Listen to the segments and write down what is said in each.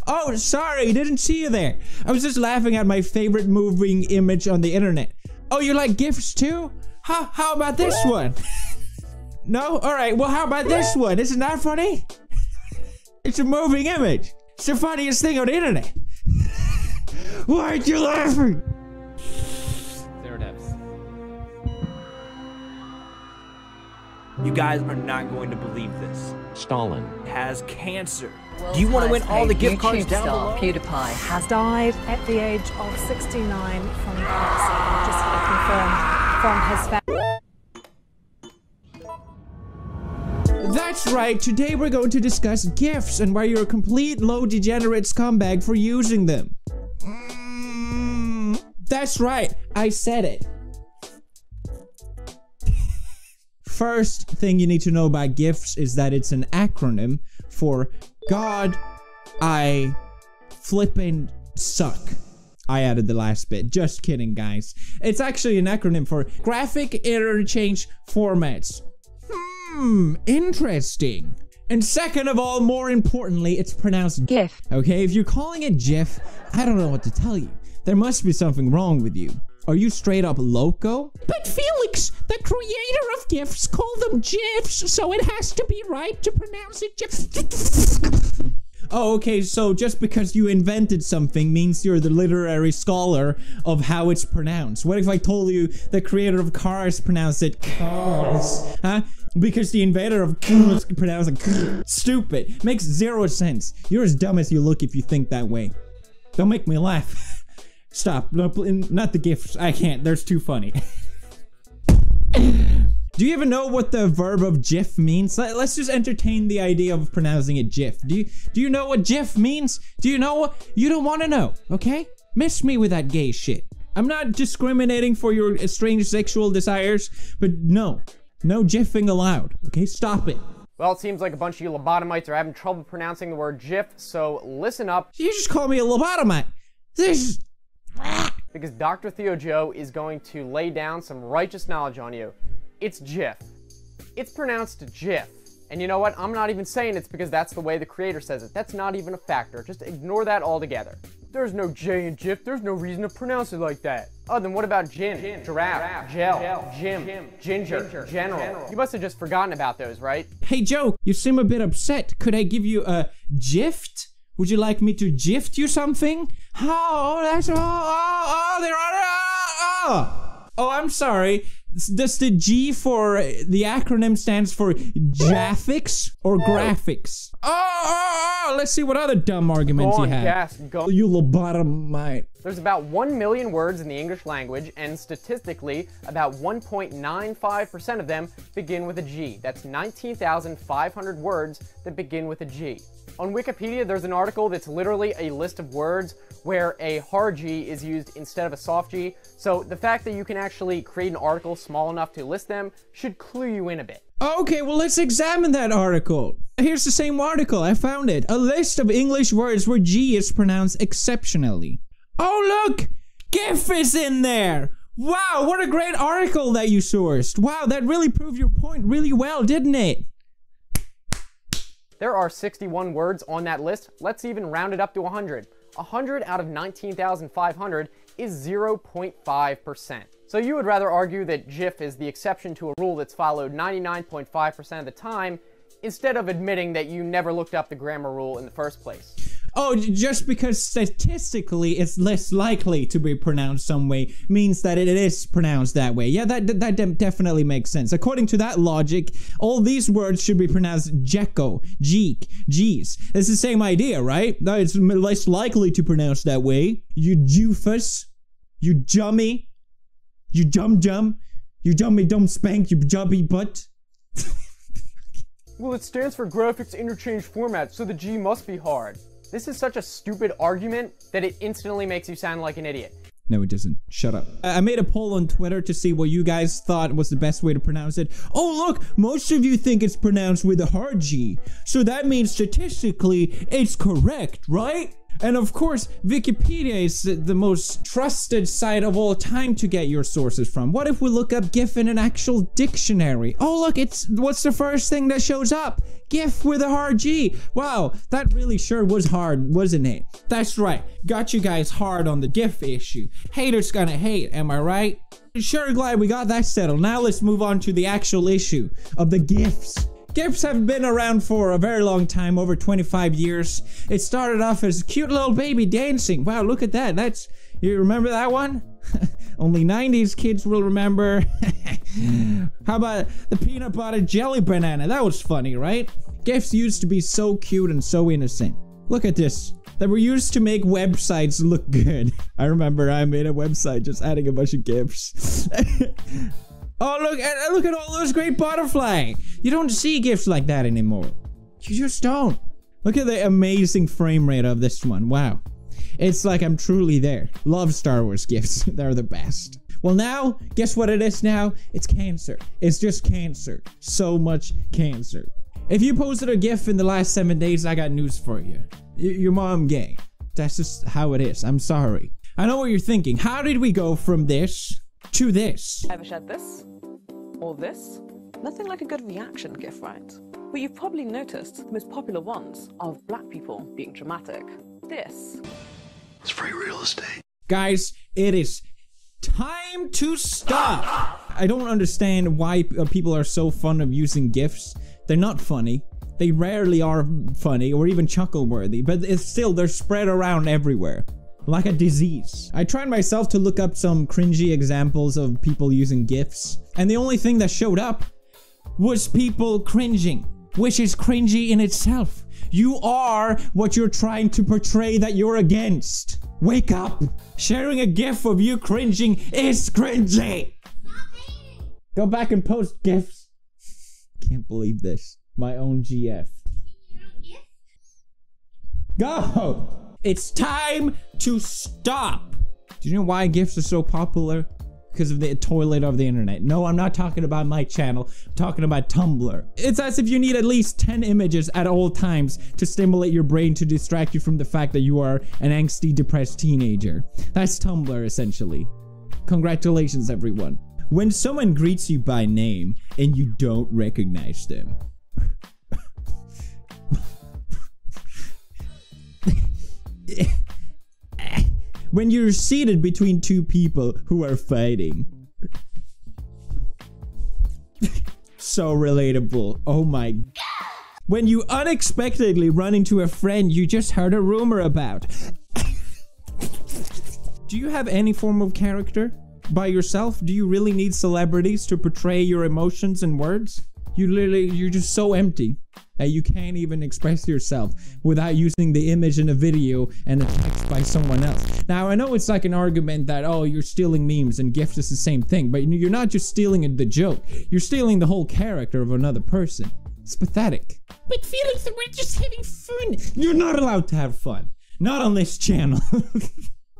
Oh, sorry, didn't see you there. I was just laughing at my favorite moving image on the internet. Oh, you like GIFs too? How about this one? No? Alright, well how about this one? Isn't that funny? It's a moving image. It's the funniest thing on the internet. Why aren't you laughing? Zero depths. You guys are not going to believe this. Stalin Has cancer. Do you want to win all the gift cards down below? Pewdiepie has died at the age of 69 from cancer. Just confirmed from his family. That's right, today we're going to discuss GIFs and why you're a complete low degenerate scumbag for using them. That's right, I said it. First thing you need to know about GIFs is that it's an acronym for God, I flippin' suck. I added the last bit. Just kidding, guys. It's actually an acronym for Graphic Interchange Formats. Interesting. And second of all, more importantly, it's pronounced GIF. Okay, if you're calling it GIF, I don't know what to tell you. There must be something wrong with you. Are you straight up loco? But Felix, the creator of GIFs, called them GIFs, so it has to be right to pronounce it GIF. Oh, okay, so just because you invented something means you're the literary scholar of how it's pronounced. What if I told you the creator of Cars pronounced it cars? Huh? Because the inventor of cars pronounced it stupid. Makes zero sense. You're as dumb as you look if you think that way. Don't make me laugh. Stop. Not the GIFs. I can't. They're too funny. Do you even know what the verb of GIF means? Let's just entertain the idea of pronouncing it GIF. Do you know what GIF means? Do you know what? You don't want to know, okay? Miss me with that gay shit. I'm not discriminating for your strange sexual desires, but no GIFing allowed, okay? Stop it. Well, it seems like a bunch of you lobotomites are having trouble pronouncing the word GIF, so listen up. You just call me a lobotomite. This because Dr. Theo Joe is going to lay down some righteous knowledge on you. It's GIF. It's pronounced GIF. And you know what? I'm not even saying it's because that's the way the creator says it. That's not even a factor. Just ignore that altogether. There's no J in GIF. There's no reason to pronounce it like that. Oh, then what about gin, giraffe, gel, Jim, ginger, general? You must have just forgotten about those, right? Hey Joe, you seem a bit upset. Could I give you a gift? Would you like me to gift you something? Oh, that's oh, I'm sorry. Does the G for the acronym stands for graphics or graphics? Let's see what other dumb arguments you have. Yes, go. You lobotomite. There's about 1 million words in the English language, and statistically, about 1.95% of them begin with a G. That's 19,500 words that begin with a G. On Wikipedia, there's an article that's literally a list of words where a hard G is used instead of a soft G. So the fact that you can actually create an article small enough to list them should clue you in a bit. Okay, well, let's examine that article. Here's the same article. I found it. A list of English words where G is pronounced exceptionally. Oh, look! GIF is in there! Wow, what a great article that you sourced. Wow, that really proved your point really well, didn't it? There are 61 words on that list. Let's even round it up to 100. 100 out of 19,500 is 0.5%. So you would rather argue that GIF is the exception to a rule that's followed 99.5% of the time, instead of admitting that you never looked up the grammar rule in the first place. Oh, just because statistically it's less likely to be pronounced some way means that it is pronounced that way. Yeah, that definitely makes sense. According to that logic, all these words should be pronounced Jekko, Jeek, Jeez. It's the same idea, right? It's less likely to pronounce that way. You doofus, you jummy, you jum, you dummy dumb spank, you jubby butt. Well, it stands for Graphics Interchange Format, so the G must be hard. This is such a stupid argument that it instantly makes you sound like an idiot. No, it doesn't. Shut up. I made a poll on Twitter to see what you guys thought was the best way to pronounce it. Oh, look, most of you think it's pronounced with a hard G. So that means statistically, it's correct, right? And of course, Wikipedia is the most trusted site of all time to get your sources from. What if we look up GIF in an actual dictionary? Oh look, what's the first thing that shows up? GIF with a hard G. Wow, that really sure was hard, wasn't it? That's right, got you guys hard on the GIF issue. Haters gonna hate, am I right? Sure glad we got that settled. Now let's move on to the actual issue of the GIFs. GIFs have been around for a very long time, over 25 years. It started off as a cute little baby dancing. Wow, look at that. You remember that one? Only 90s kids will remember. How about the peanut butter jelly banana? That was funny, right? GIFs used to be so cute and so innocent. Look at this. They were used to make websites look good. I remember I made a website just adding a bunch of GIFs. Oh, look at all those great butterfly. You don't see GIFs like that anymore. You just don't. Look at the amazing frame rate of this one. Wow. It's like I'm truly there. Love Star Wars GIFs. They're the best. Well now, guess what it is now? It's cancer. It's just cancer. So much cancer. If you posted a GIF in the last 7 days, I got news for you. Your mom gay. That's just how it is. I'm sorry. I know what you're thinking. How did we go from this to this? Ever shared this? Or this? Nothing like a good reaction GIF, right? But you've probably noticed the most popular ones are of black people being dramatic. This. It's free real estate. Guys, it is time to stop. I don't understand why people are so fond of using GIFs. They're not funny. They rarely are funny or even chuckle-worthy, but it's still, they're spread around everywhere. Like a disease. I tried myself to look up some cringy examples of people using GIFs, and the only thing that showed up was people cringing, which is cringy in itself. You are what you're trying to portray that you're against. Wake up! Sharing a GIF of you cringing is cringy! Go back and post GIFs. Can't believe this. My own GF. Go! It's time to stop! Do you know why GIFs are so popular? Because of the toilet of the internet. No, I'm not talking about my channel. I'm talking about Tumblr. It's as if you need at least 10 images at all times to stimulate your brain to distract you from the fact that you are an angsty, depressed teenager. That's Tumblr, essentially. Congratulations, everyone. When someone greets you by name and you don't recognize them. When you're seated between two people who are fighting. So relatable. Oh my God. When you unexpectedly run into a friend you just heard a rumor about. Do you have any form of character by yourself? Do you really need celebrities to portray your emotions and words? You're just so empty that you can't even express yourself without using the image in a video and a text by someone else. Now, I know it's like an argument that, oh, you're stealing memes and GIFs is the same thing, but you're not just stealing the joke. You're stealing the whole character of another person. It's pathetic. But Felix, we're just having fun. You're not allowed to have fun. Not on this channel.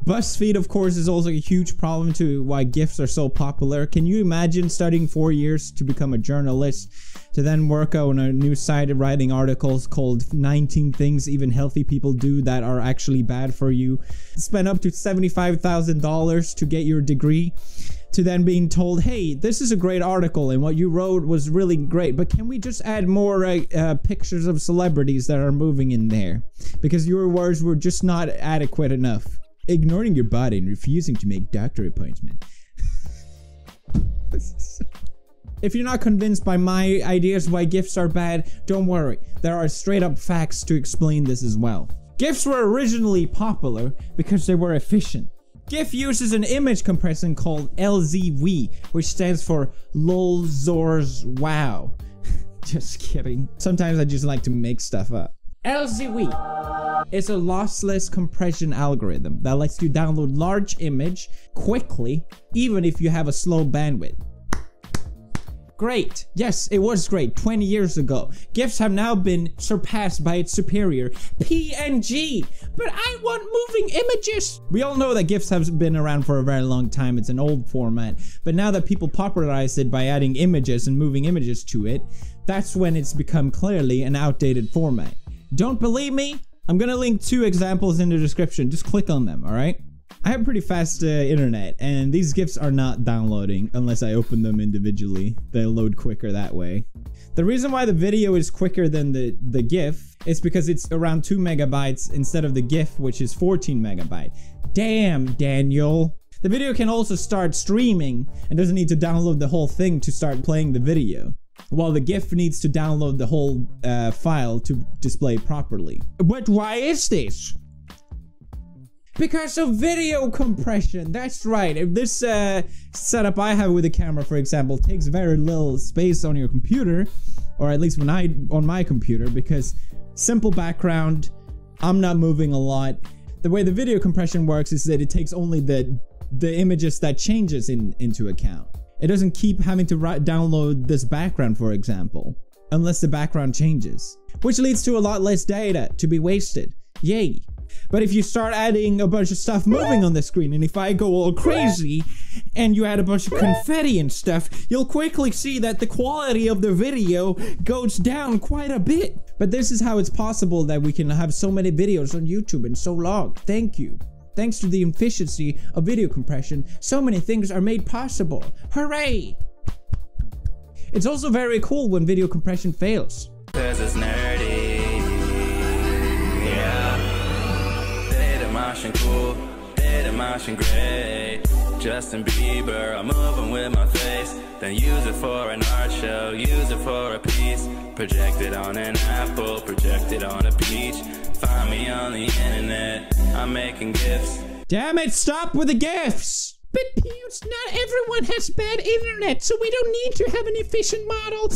BuzzFeed, of course, is also a huge problem to why GIFs are so popular. Can you imagine studying 4 years to become a journalist, to then work on a news site writing articles called 19 things even healthy people do that are actually bad for you, spend up to $75,000 to get your degree, to then being told, hey, this is a great article and what you wrote was really great, but can we just add more pictures of celebrities that are moving in there? Because your words were just not adequate enough. Ignoring your body and refusing to make doctor appointment. If you're not convinced by my ideas why GIFs are bad, don't worry. There are straight up facts to explain this as well. GIFs were originally popular because they were efficient. GIF uses an image compression called LZW, which stands for LOL Zors Wow. Just kidding. Sometimes I just like to make stuff up. LZW is a lossless compression algorithm that lets you download large image quickly, even if you have a slow bandwidth. Great. Yes, it was great 20 years ago. GIFs have now been surpassed by its superior, PNG. But I want moving images. We all know that GIFs have been around for a very long time. It's an old format. But now that people popularized it by adding images and moving images to it, that's when it's become clearly an outdated format. Don't believe me? I'm gonna link 2 examples in the description. Just click on them, all right? I have pretty fast internet, and these GIFs are not downloading unless I open them individually. They load quicker that way. The reason why the video is quicker than the GIF is because it's around 2 megabytes instead of the GIF, which is 14 megabytes. Damn, Daniel. The video can also start streaming and doesn't need to download the whole thing to start playing the video, while the GIF needs to download the whole file to display properly. But why is this? Because of video compression, that's right. If this setup I have with the camera, for example, takes very little space on your computer, or at least on my computer, because simple background, I'm not moving a lot. The way the video compression works is that it takes only the images that changes into account. It doesn't keep having to download this background, for example, unless the background changes, which leads to a lot less data to be wasted. Yay. But if you start adding a bunch of stuff moving on the screen, and if I go all crazy and you add a bunch of confetti and stuff, you'll quickly see that the quality of the video goes down quite a bit. But this is how it's possible that we can have so many videos on YouTube and so long. Thank you. Thanks to the efficiency of video compression, so many things are made possible. Hooray! It's also very cool when video compression fails. 'Cause it's nerdy. Yeah. They the Martian cool, they the Martian great. Justin Bieber, I move him with my face. Then use it for an art show, use it for a piece. Project it on an apple, project it on a peach. Find me on the internet, I'm making GIFs. Damn it, stop with the GIFs! But Pewds, not everyone has bad internet, so we don't need to have an efficient model.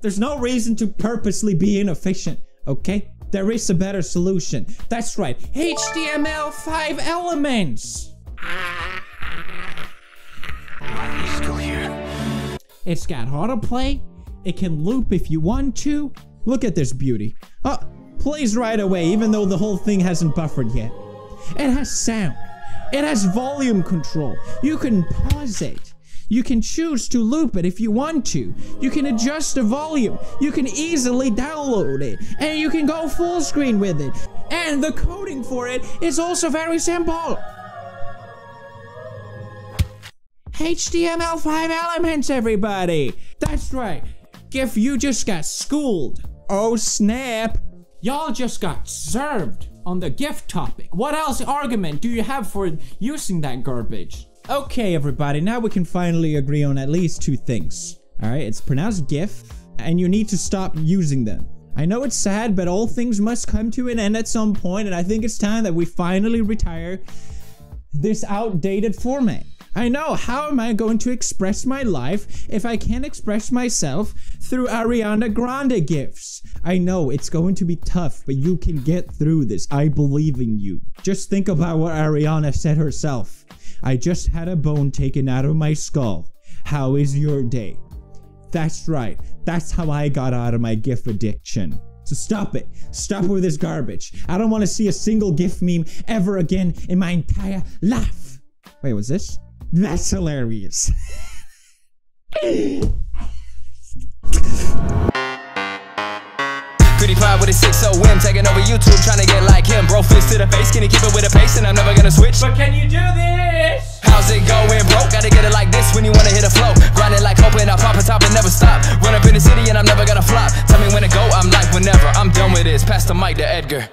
There's no reason to purposely be inefficient, okay? There is a better solution. That's right, HTML 5 elements. Why are you still here? It's got autoplay, it can loop if you want to. Look at this beauty. Oh, plays right away even though the whole thing hasn't buffered yet. It has sound. It has volume control. You can pause it. You can choose to loop it if you want to. You can adjust the volume. You can easily download it. And you can go full screen with it. And the coding for it is also very simple. HTML5 elements, everybody. That's right. GIF, you just got schooled. Oh snap. Y'all just got served on the GIF topic. What else argument do you have for using that garbage? Okay, everybody, now we can finally agree on at least 2 things. All right, it's pronounced GIF, and you need to stop using them. I know it's sad, but all things must come to an end at some point, and I think it's time that we finally retire this outdated format. I know, how am I going to express my life if I can't express myself through Ariana Grande GIFs? I know, it's going to be tough, but you can get through this. I believe in you. Just think about what Ariana said herself. I just had a bone taken out of my skull. How is your day? That's right. That's how I got out of my GIF addiction. So stop it. Stop with this garbage. I don't want to see a single GIF meme ever again in my entire life. Wait, what's this? That's hilarious. PewDiePie with a 6-0 win, taking over YouTube, trying to get like him. Bro, fist to the face, can he keep it with a pace? And I'm never gonna switch. But can you do this? How's it going, bro? Gotta get it like this when you wanna hit a flow. Grinding like hoping I'll pop a top and never stop. Run up in the city and I'm never gonna flop. Tell me when to go, I'm like whenever. I'm done with this, pass the mic to Edgar.